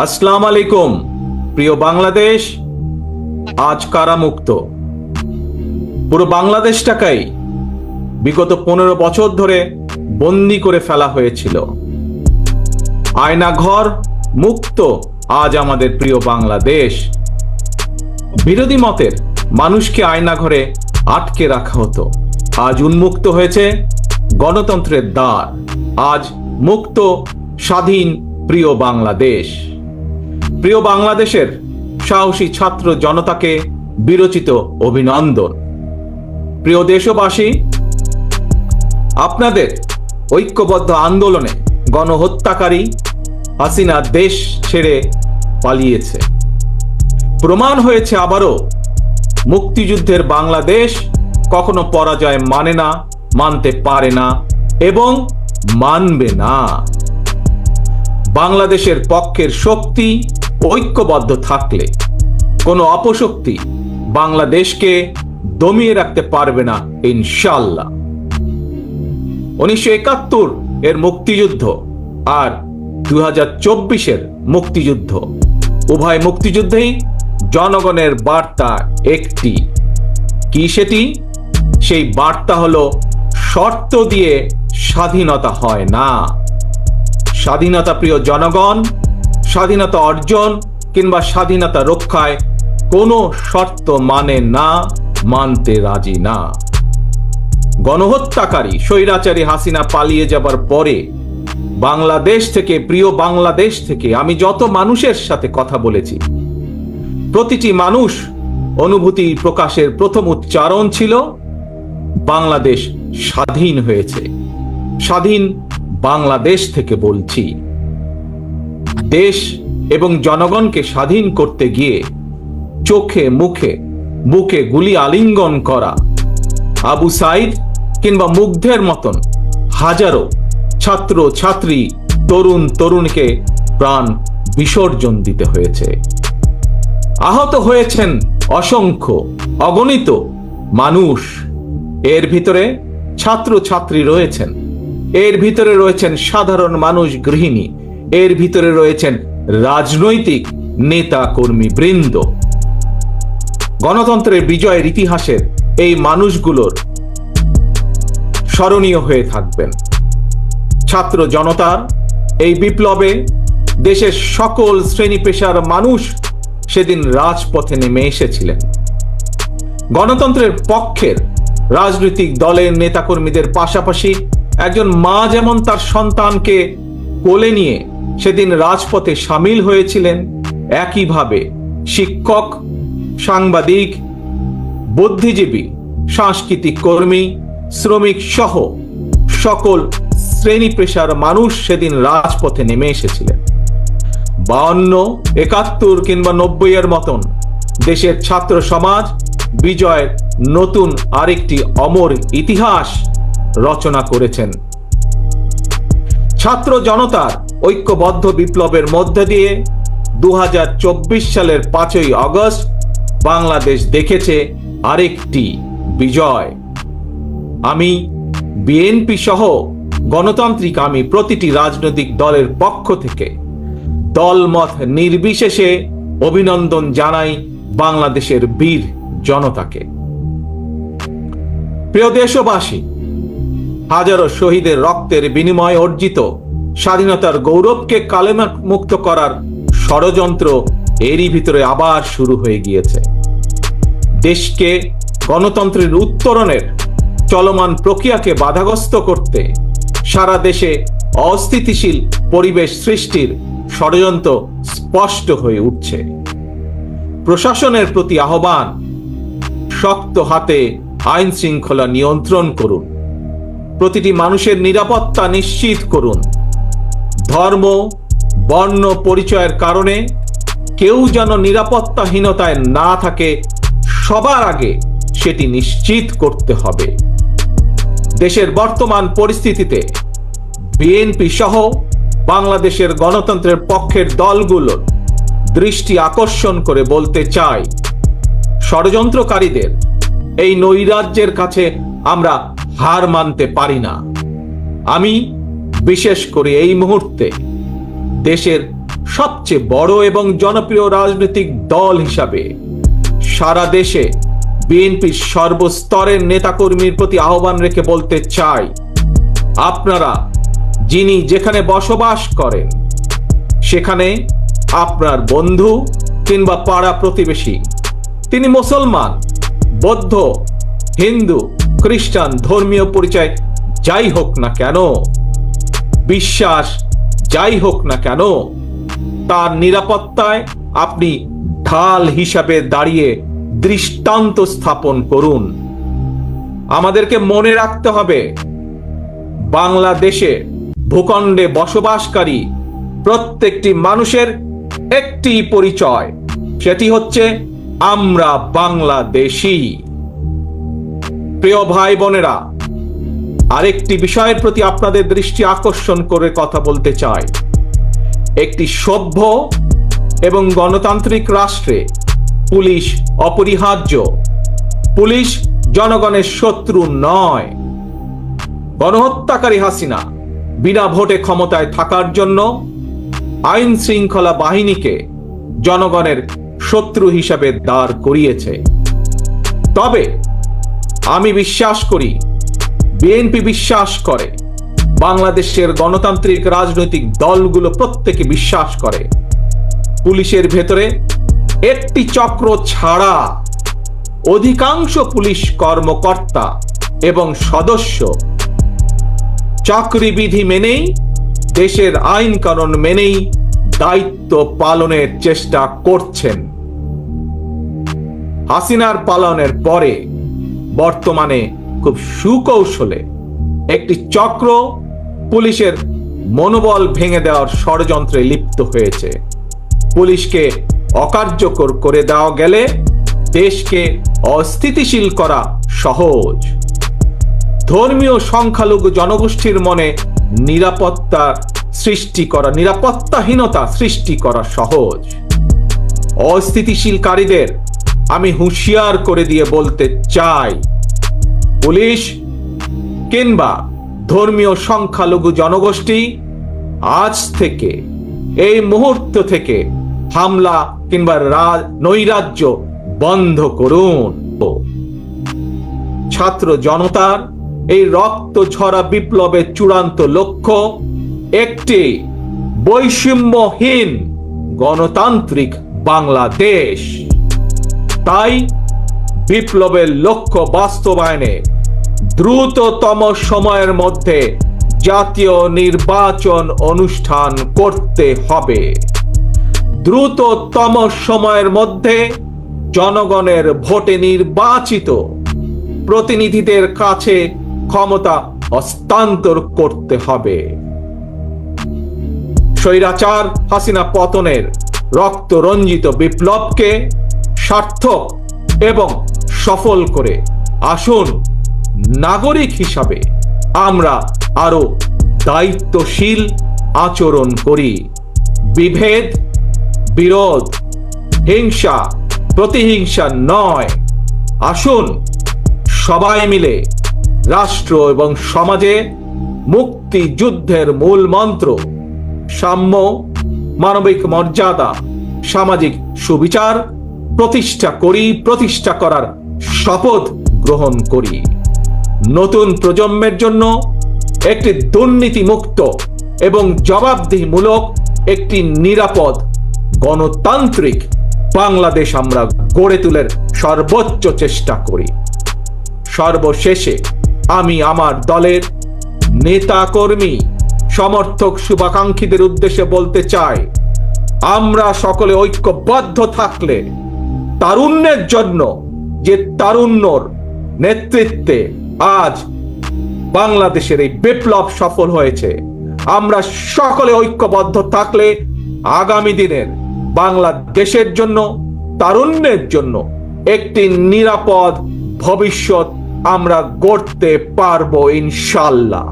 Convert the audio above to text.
আসসালামু আলাইকুম প্রিয় বাংলাদেশ। আজ কারামুক্ত পুরো বাংলাদেশটাকেই বিগত 15 বছর ধরে বন্দী করে ফেলা হয়েছিল। আয়নাঘর মুক্ত আজ আমাদের প্রিয় বাংলাদেশ। বিরোধী মতের মানুষকে আয়নাঘরে আটকে রাখা হতো, আজ উন্মুক্ত হয়েছে গণতন্ত্রের দ্বার। আজ মুক্ত স্বাধীন প্রিয় বাংলাদেশ। প্রিয় বাংলাদেশের সাহসী ছাত্র জনতাকে বিরচিত অভিনন্দন। প্রিয় দেশবাসী, আপনাদের ঐক্যবদ্ধ আন্দোলনে গণহত্যাকারী হাসিনা দেশ ছেড়ে পালিয়েছে। প্রমাণ হয়েছে আবারও মুক্তিযুদ্ধের বাংলাদেশ কখনো পরাজয় মানে না, মানতে পারে না এবং মানবে না। বাংলাদেশের পক্ষের শক্তি ঐক্যবদ্ধ থাকলে কোনো অপশক্তি বাংলাদেশকে দমিয়ে রাখতে পারবে না ইনশাআল্লাহ। 1971 এর মুক্তিযুদ্ধ আর 2024 মুক্তিযুদ্ধ, উভয় মুক্তিযুদ্ধেই জনগণের বার্তা একটি। কি সেটি? সেই বার্তা হলো শর্ত দিয়ে স্বাধীনতা হয় না। স্বাধীনতা প্রিয় জনগণ স্বাধীনতা অর্জন কিংবা স্বাধীনতা রক্ষায় কোনো শর্ত মানে না, মানতে রাজি না। গণহত্যাকারী স্বৈরাচারী হাসিনা পালিয়ে যাবার পরে বাংলাদেশ থেকে, প্রিয় বাংলাদেশ থেকে আমি যত মানুষের সাথে কথা বলেছি, প্রতিটি মানুষ অনুভূতি প্রকাশের প্রথম উচ্চারণ ছিল বাংলাদেশ স্বাধীন হয়েছে। স্বাধীন বাংলাদেশ থেকে বলছি। দেশ এবং জনগণকে স্বাধীন করতে গিয়ে চোখে মুখে বুকে গুলি আলিঙ্গন করা আবু সাইদ কিংবা মুগ্ধের মতন হাজারো ছাত্র ছাত্রী, তরুণ তরুণীকে প্রাণ বিসর্জন দিতে হয়েছে। আহত হয়েছেন অসংখ্য অগণিত মানুষ। এর ভিতরে ছাত্র ছাত্রী রয়েছেন, এর ভিতরে রয়েছেন সাধারণ মানুষ, গৃহিণী, এর ভিতরে রয়েছেন রাজনৈতিক নেতা কর্মী বৃন্দ। গণতন্ত্রের বিজয়ের ইতিহাসের এই মানুষগুলোর স্মরণীয় হয়ে থাকবেন। ছাত্র জনতার এই বিপ্লবে দেশের সকল শ্রেণী পেশার মানুষ সেদিন রাজপথে নেমে এসেছিলেন। গণতন্ত্রের পক্ষের রাজনৈতিক দলের নেতাকর্মীদের পাশাপাশি একজন মা যেমন তার সন্তানকে কোলে নিয়ে সেদিন রাজপথে সামিল হয়েছিলেন, একইভাবে শিক্ষক, সাংবাদিক, বুদ্ধিজীবী, সাংস্কৃতিক কর্মী, শ্রমিক সহ সকল শ্রেণী পেশার মানুষ সেদিন রাজপথে নেমে এসেছিলেন। 52, 71 কিংবা 90 মতন দেশের ছাত্র সমাজ বিজয়ের নতুন আরেকটি অমর ইতিহাস রচনা করেছেন। ছাত্র জনতার ঐক্যবদ্ধ বিপ্লবের মধ্য দিয়ে 2024 সালের 5ই আগস্ট বাংলাদেশ দেখেছে আরেকটি বিজয়। আমি বিএনপি সহ গণতান্ত্রিক আমি প্রতিটি রাজনৈতিক দলের পক্ষ থেকে দলমত নির্বিশেষে অভিনন্দন জানাই বাংলাদেশের বীর জনতাকে। প্রিয় দেশবাসী, হাজারো শহীদের রক্তের বিনিময়ে অর্জিত স্বাধীনতার গৌরবকে কালেমা মুক্ত করার ষড়যন্ত্র এরই ভিতরে আবার শুরু হয়ে গিয়েছে। দেশকে গণতন্ত্রের উত্তরণের চলমান প্রক্রিয়াকে বাধাগ্রস্ত করতে সারা দেশে অস্থিতিশীল পরিবেশ সৃষ্টির ষড়যন্ত্র স্পষ্ট হয়ে উঠছে। প্রশাসনের প্রতি আহ্বান, শক্ত হাতে আইন শৃঙ্খলা নিয়ন্ত্রণ করুন, প্রতিটি মানুষের নিরাপত্তা নিশ্চিত করুন। ধর্ম, বর্ণ পরিচয়ের কারণে কেউ যেন নিরাপত্তাহীনতায় না থাকে, সবার আগে সেটি নিশ্চিত করতে হবে। দেশের বর্তমান পরিস্থিতিতে বিএনপি সহ বাংলাদেশের গণতন্ত্রের পক্ষের দলগুলোর দৃষ্টি আকর্ষণ করে বলতে চাই, ষড়যন্ত্রকারীদের এই নৈরাজ্যের কাছে আমরা হার মানতে পারি না। আমি বিশেষ করে এই মুহূর্তে দেশের সবচেয়ে বড় এবং জনপ্রিয় রাজনৈতিক দল হিসাবে সারা দেশে বিএনপির সর্বস্তরের নেতাকর্মীর প্রতি আহ্বান রেখে বলতে চাই, আপনারা যিনি যেখানে বসবাস করেন সেখানে আপনার বন্ধু কিংবা পাড়া প্রতিবেশী, তিনি মুসলমান, বৌদ্ধ, হিন্দু, খ্রিস্টান, ধর্মীয় পরিচয় যাই হোক না কেন, বিশ্বাস যাই হোক না কেন, তার নিরাপত্তায় আপনি ঢাল হিসাবে দাঁড়িয়ে দৃষ্টান্ত স্থাপন করুন। আমাদেরকে মনে রাখতে হবে, বাংলাদেশে ভূখণ্ডে বসবাসকারী প্রত্যেকটি মানুষের একটি পরিচয়, সেটি হচ্ছে আমরা বাংলাদেশী। প্রিয় ভাই বোনেরা, আরেকটি বিষয়ের প্রতি আপনাদের দৃষ্টি আকর্ষণ করে কথা বলতে চাই। একটি সভ্য এবং গণতান্ত্রিক রাষ্ট্রে পুলিশ অপরিহার্য। পুলিশ জনগণের শত্রু নয়। গণহত্যাকারী হাসিনা বিনা ভোটে ক্ষমতায় থাকার জন্য আইন শৃঙ্খলা বাহিনীকে জনগণের শত্রু হিসাবে দাঁড় করিয়েছে। তবে আমি বিশ্বাস করি, বিএনপি বিশ্বাস করে, বাংলাদেশের গণতান্ত্রিক রাজনৈতিক দলগুলো প্রত্যেকে বিশ্বাস করে, পুলিশের ভেতরে একটি চক্র ছাড়া অধিকাংশ পুলিশ কর্মকর্তা এবং সদস্য চাকরিবিধি মেনেই, দেশের আইন কানুন মেনেই দায়িত্ব পালনের চেষ্টা করছেন। হাসিনার পালনের পরে বর্তমানে খুব সুকৌশলে একটি চক্র পুলিশের মনোবল ভেঙে দেওয়ার ষড়যন্ত্রে লিপ্ত হয়েছে। পুলিশকে অকার্যকর করে দেওয়া গেলে দেশকে অস্থিতিশীল করা সহজ। ধর্মীয় সংখ্যালঘু জনগোষ্ঠীর মনে নিরাপত্তাহীনতা সৃষ্টি করা সহজ। অস্থিতিশীলকারীদের আমি হুঁশিয়ার করে দিয়ে বলতে চাই, পুলিশ কিংবা ধর্মীয় সংখ্যালঘু জনগোষ্ঠী আজ থেকে, এই মুহূর্ত থেকে হামলা কিংবা নৈরাজ্য বন্ধ করুন। ছাত্র জনতার এই রক্ত ঝরা বিপ্লবের চূড়ান্ত লক্ষ্য একটি বৈষম্যহীন গণতান্ত্রিক বাংলাদেশ। তাই বিপ্লবের লক্ষ্য বাস্তবায়নে দ্রুততম সময়ের মধ্যে জাতীয় নির্বাচন অনুষ্ঠান করতে হবে। দ্রুততম সময়ের মধ্যে জনগণের ভোটে নির্বাচিত প্রতিনিধিদের কাছে ক্ষমতা হস্তান্তর করতে হবে। স্বৈরাচার হাসিনা পতনের রক্তরঞ্জিত বিপ্লবকে সার্থক এবং সফল করে আসুন নাগরিক হিসাবে আমরা আরো দায়িত্বশীল আচরণ করি। বিভেদ, বিরোধ, হিংসা, প্রতিহিংসা নয়। আসুন সবাই মিলে রাষ্ট্র এবং সমাজে মুক্তিযুদ্ধের মূল মন্ত্র সাম্য, মানবিক মর্যাদা, সামাজিক সুবিচার প্রতিষ্ঠা করার শপথ গ্রহণ করি। নতুন প্রজন্মের জন্য একটি দুর্নীতিমুক্ত এবং জবাবদিহিমূলক একটি নিরাপদ গণতান্ত্রিক বাংলাদেশ আমরা গড়ে তোলার সর্বোচ্চ চেষ্টা করি। সর্বশেষে আমি আমার দলের নেতা কর্মী, সমর্থক, শুভাকাঙ্ক্ষীদের উদ্দেশ্যে বলতে চাই, আমরা সকলে ঐক্যবদ্ধ থাকলে তারুণ্যের জন্য, যে তারুণ্যর নেতৃত্বে আজ বাংলাদেশের এই বিপ্লব সফল হয়েছে, আমরা সকলে ঐক্যবদ্ধ থাকলে আগামী দিনের বাংলাদেশের জন্য, তারুণ্যের জন্য একটি নিরাপদ ভবিষ্যৎ আমরা গড়তে পারবো ইনশাআল্লাহ।